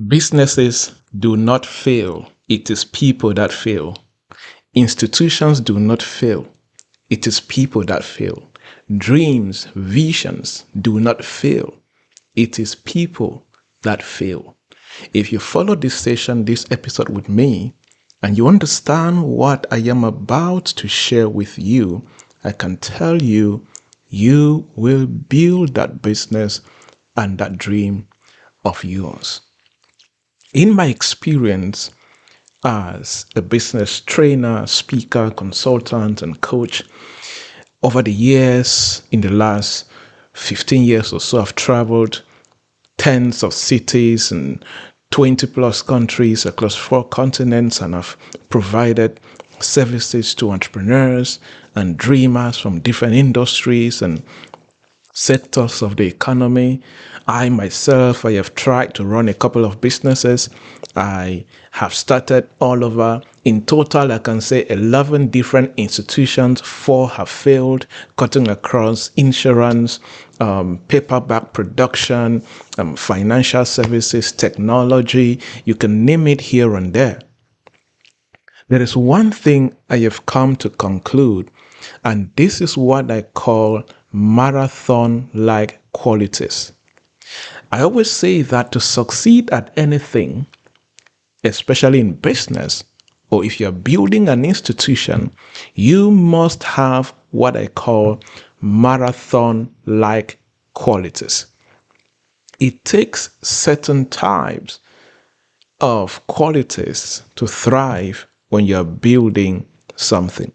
Businesses do not fail. It is people that fail. Institutions do not fail. It is people that fail. Dreams, visions do not fail. It is people that fail. If you follow this session, this episode with me, and you understand what I am about to share with you, I can tell you, you will build that business and that dream of yours. In my experience as a business trainer, speaker, consultant, and coach, over the years, in the last 15 years or so, I've traveled tens of cities and 20 plus countries across 4 continents, and I've provided services to entrepreneurs and dreamers from different industries and sectors of the economy. I myself, I have tried to run a couple of businesses. I have started all over. In total, I can say 11 different institutions. 4 have failed, cutting across insurance, paperback production, financial services, technology. You can name it here and there. There is one thing I have come to conclude, and this is what I call marathon-like qualities. I always say that to succeed at anything, especially in business, or if you're building an institution, you must have what I call marathon-like qualities. It takes certain types of qualities to thrive when you're building something.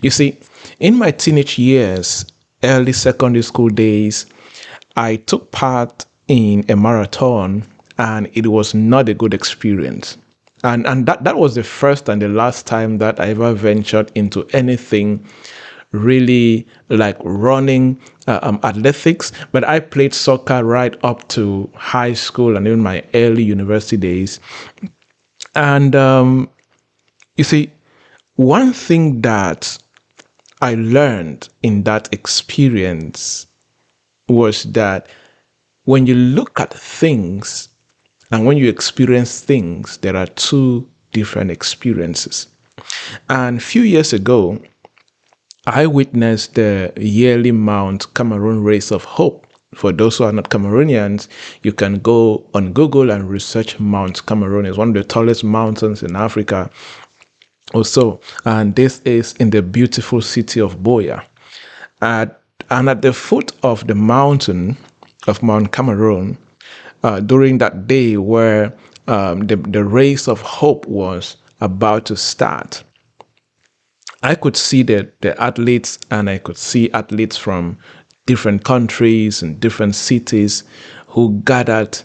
You see, in my teenage years, early secondary school days, I took part in a marathon, and it was not a good experience. And that was the first and the last time that I ever ventured into anything really like running athletics. But I played soccer right up to high school and even my early university days. And you see, one thing that I learned in that experience was that when you look at things and when you experience things, there are 2 different experiences. And a few years ago, I witnessed the yearly Mount Cameroon Race of Hope. For those who are not Cameroonians, you can go on Google and research Mount Cameroon. It's one of the tallest mountains in Africa also. And this is in the beautiful city of Boya. And at the foot of the mountain of Mount Cameroon, during that day where the race of hope was about to start, I could see the athletes, and I could see athletes from different countries and different cities who gathered.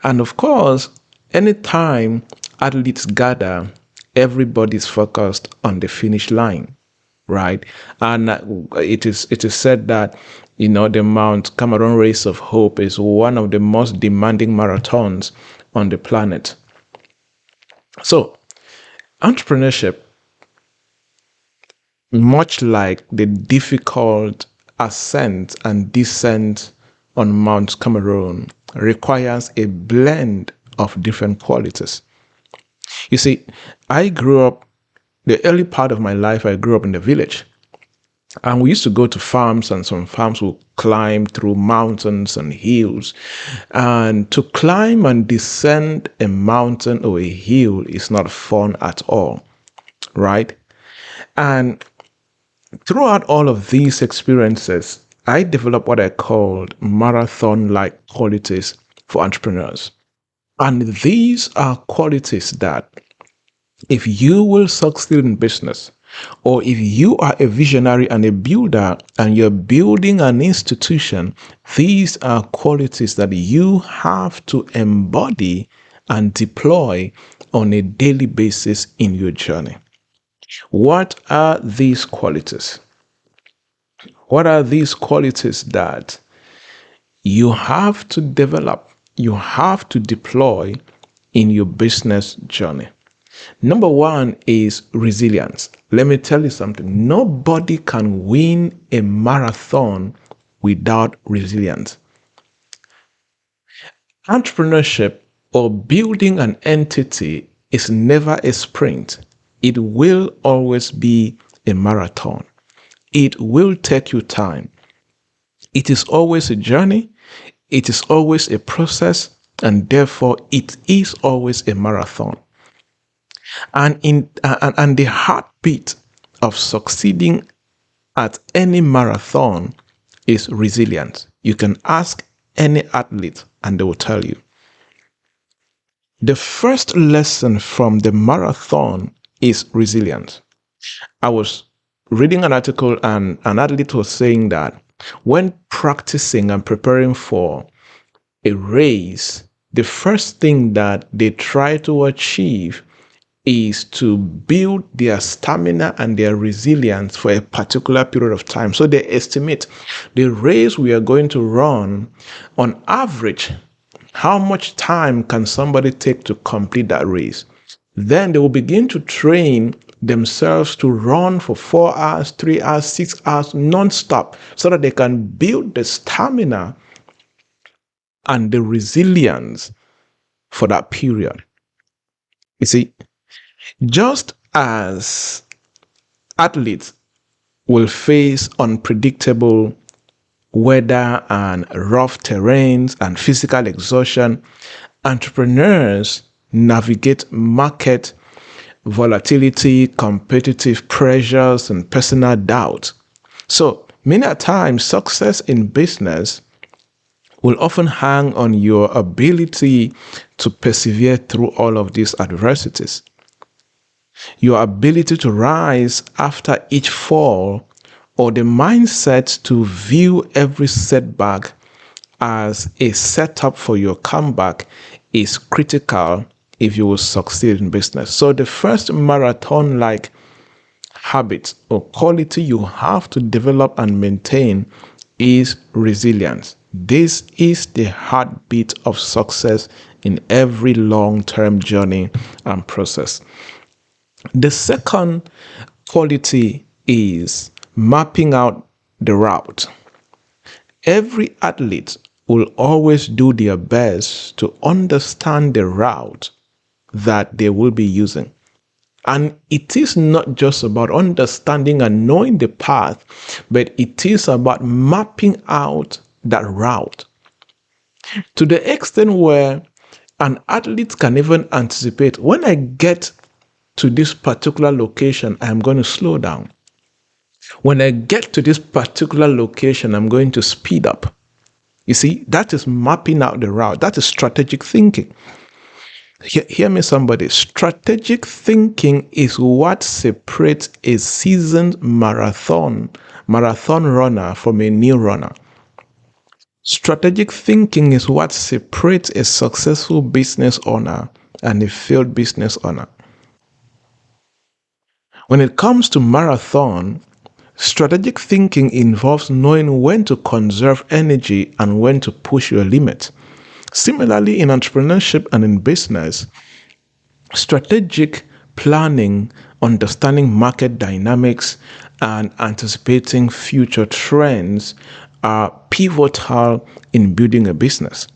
And of course, anytime athletes gather, everybody's focused on the finish line, right? And it is said that the Mount Cameroon Race of Hope is one of the most demanding marathons on the planet. So, entrepreneurship, much like the difficult ascent and descent on Mount Cameroon, requires a blend of different qualities. You see, the early part of my life, I grew up in the village. And we used to go to farms, and some farms would climb through mountains and hills. And to climb and descend a mountain or a hill is not fun at all, right? And throughout all of these experiences, I developed what I called marathon-like qualities for entrepreneurs. And these are qualities that if you will succeed in business, or if you are a visionary and a builder and you're building an institution, these are qualities that you have to embody and deploy on a daily basis in your journey. What are these qualities? What are these qualities that you have to develop, you have to deploy in your business journey? Number 1 is resilience. Let me tell you something. Nobody can win a marathon without resilience. Entrepreneurship or building an entity is never a sprint. It will always be a marathon. It will take you time. It is always a journey. It is always a process, and therefore it is always a marathon. And the heartbeat of succeeding at any marathon is resilience. You can ask any athlete and they will tell you. The first lesson from the marathon is resilience. I was reading an article and an athlete was saying that when practicing and preparing for a race, the first thing that they try to achieve is to build their stamina and their resilience for a particular period of time. So they estimate the race we are going to run, on average, how much time can somebody take to complete that race? Then they will begin to train themselves to run for 4 hours, 3 hours, 6 hours, non-stop, so that they can build the stamina and the resilience for that period. You see, just as athletes will face unpredictable weather and rough terrains and physical exhaustion, entrepreneurs navigate market volatility, competitive pressures, and personal doubt. So many times, success in business will often hang on your ability to persevere through all of these adversities. Your ability to rise after each fall, or the mindset to view every setback as a setup for your comeback, is critical if you will succeed in business. So the first marathon-like habit or quality you have to develop and maintain is resilience. This is the heartbeat of success in every long-term journey and process. The second quality is mapping out the route. Every athlete will always do their best to understand the route that they will be using. And it is not just about understanding and knowing the path, but it is about mapping out that route to the extent where an athlete can even anticipate, when I get to this particular location, I'm going to slow down. When I get to this particular location, I'm going to speed up. You see, that is mapping out the route. That is strategic thinking. Hear me, somebody. Strategic thinking is what separates a seasoned marathon runner from a new runner. Strategic thinking is what separates a successful business owner and a failed business owner. When it comes to marathon, strategic thinking involves knowing when to conserve energy and when to push your limit. Similarly, in entrepreneurship and in business, strategic planning, understanding market dynamics, and anticipating future trends are pivotal in building a business.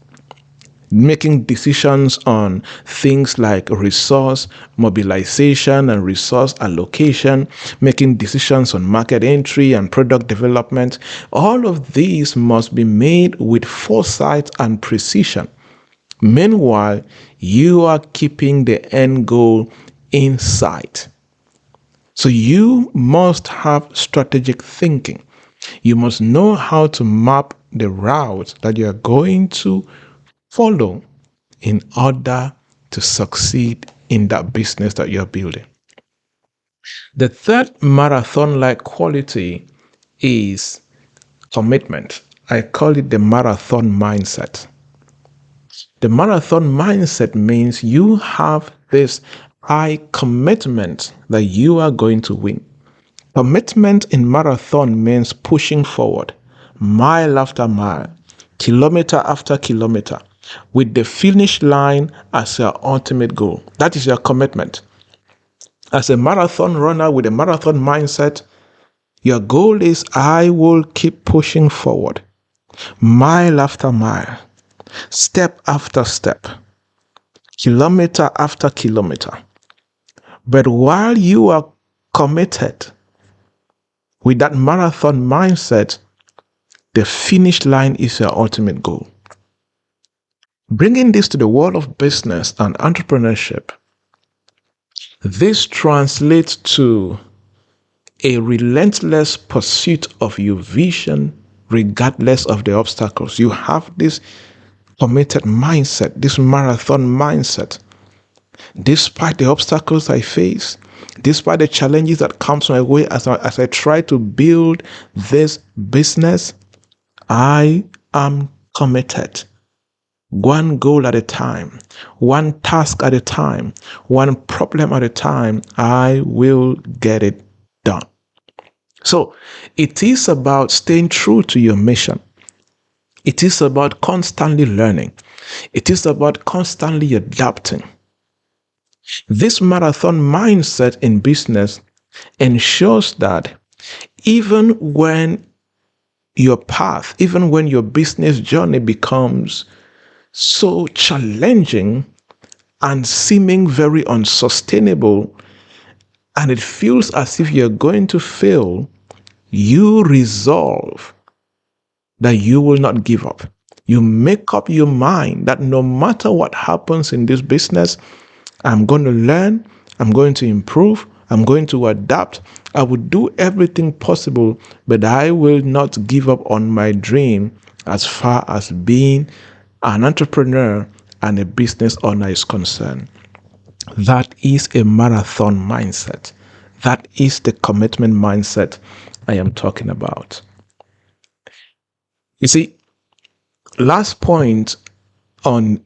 Making decisions on things like resource mobilization and resource allocation, making decisions on market entry and product development, all of these must be made with foresight and precision. Meanwhile, you are keeping the end goal in sight. So you must have strategic thinking. You must know how to map the route that you are going to follow in order to succeed in that business that you're building. The third marathon-like quality is commitment. I call it the marathon mindset. The marathon mindset means you have this high commitment that you are going to win. Commitment in marathon means pushing forward, mile after mile, kilometer after kilometer, with the finish line as your ultimate goal. That is your commitment. As a marathon runner with a marathon mindset, your goal is, I will keep pushing forward, mile after mile, step after step, kilometer after kilometer. But while you are committed with that marathon mindset, the finish line is your ultimate goal. Bringing this to the world of business and entrepreneurship, this translates to a relentless pursuit of your vision regardless of the obstacles. You have this committed mindset, this marathon mindset. Despite the obstacles I face, despite the challenges that comes my way as I try to build this business, I am committed. One goal at a time, one task at a time, one problem at a time, I will get it done. So it is about staying true to your mission. It is about constantly learning. It is about constantly adapting. This marathon mindset in business ensures that even when your path, even when your business journey becomes so challenging and seeming very unsustainable, and it feels as if you're going to fail, you resolve that you will not give up. You make up your mind that no matter what happens in this business, I'm going to learn, I'm going to improve, I'm going to adapt. I will do everything possible, but I will not give up on my dream as far as being an entrepreneur and a business owner is concerned. That is a marathon mindset. That is the commitment mindset I am talking about. You see, last point on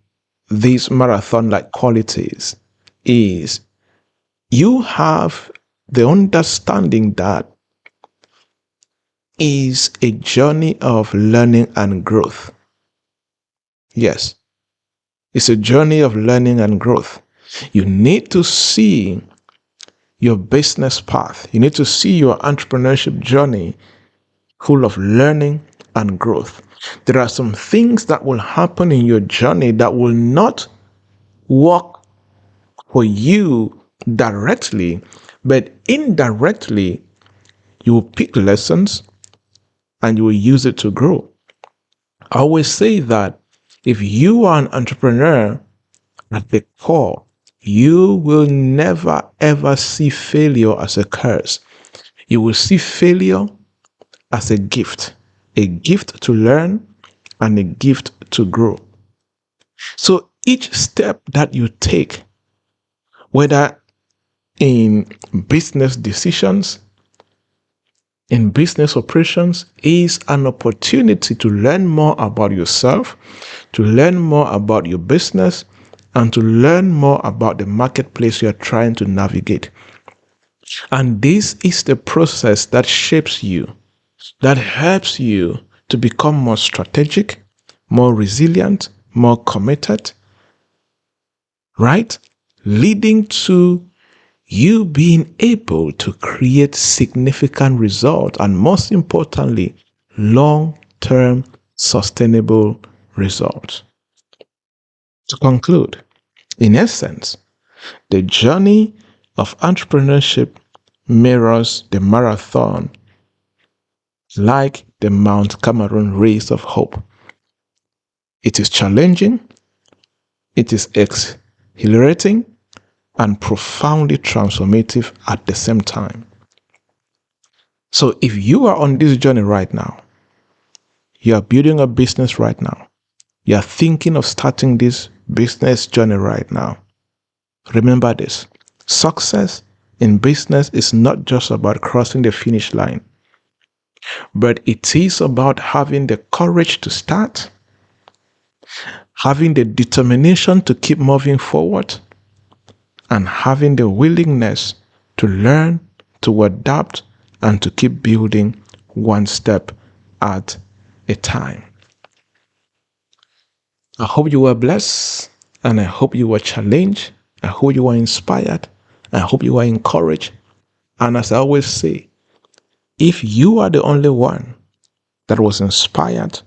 these marathon-like qualities is you have the understanding that is a journey of learning and growth. Yes, it's a journey of learning and growth. You need to see your business path. You need to see your entrepreneurship journey full of learning and growth. There are some things that will happen in your journey that will not work for you directly, but indirectly, you will pick lessons and you will use it to grow. I always say that if you are an entrepreneur at the core, you will never ever see failure as a curse. You will see failure as a gift to learn and a gift to grow. So each step that you take, whether in business decisions, in business operations, is an opportunity to learn more about yourself, to learn more about your business, and to learn more about the marketplace you're trying to navigate. And this is the process that shapes you, that helps you to become more strategic, more resilient, more committed, right? Leading to you being able to create significant results and, most importantly, long-term sustainable results. To conclude, in essence, the journey of entrepreneurship mirrors the marathon like the Mount Cameroon race of hope. It is challenging, it is exhilarating, and profoundly transformative at the same time. So if you are on this journey right now, you are building a business right now, you are thinking of starting this business journey right now, remember this: success in business is not just about crossing the finish line, but it is about having the courage to start, having the determination to keep moving forward, and having the willingness to learn, to adapt, and to keep building one step at a time. I hope you were blessed, and I hope you were challenged. I hope you were inspired. I hope you were encouraged. And as I always say, if you are the only one that was inspired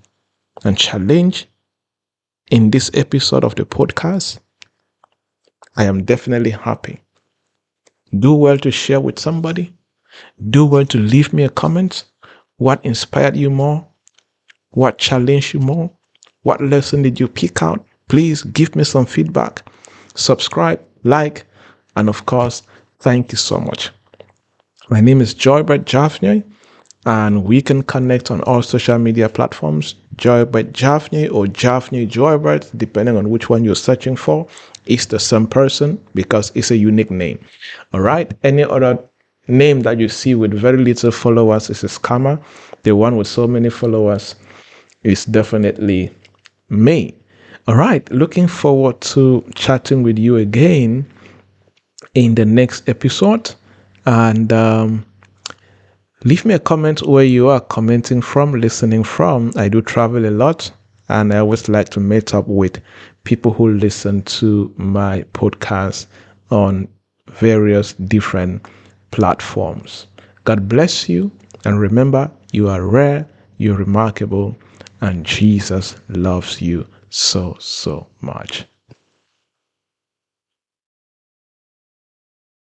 and challenged in this episode of the podcast, I am definitely happy. Do well to share with somebody. Do well to leave me a comment. What inspired you more? What challenged you more? What lesson did you pick out? Please give me some feedback. Subscribe, like, and of course, thank you so much. My name is Joybert Javnyuy, and we can connect on all social media platforms. Joybert Javnyuy or Javnyuy Joybert, depending on which one you're searching for. It's the same person because it's a unique name. All right. Any other name that you see with very little followers is a scammer. The one with so many followers is definitely me. All right. Looking forward to chatting with you again in the next episode. And leave me a comment where you are commenting from, listening from. I do travel a lot, and I always like to meet up with people who listen to my podcast on various different platforms. God bless you, and remember, you are rare, you're remarkable, and Jesus loves you so, so much.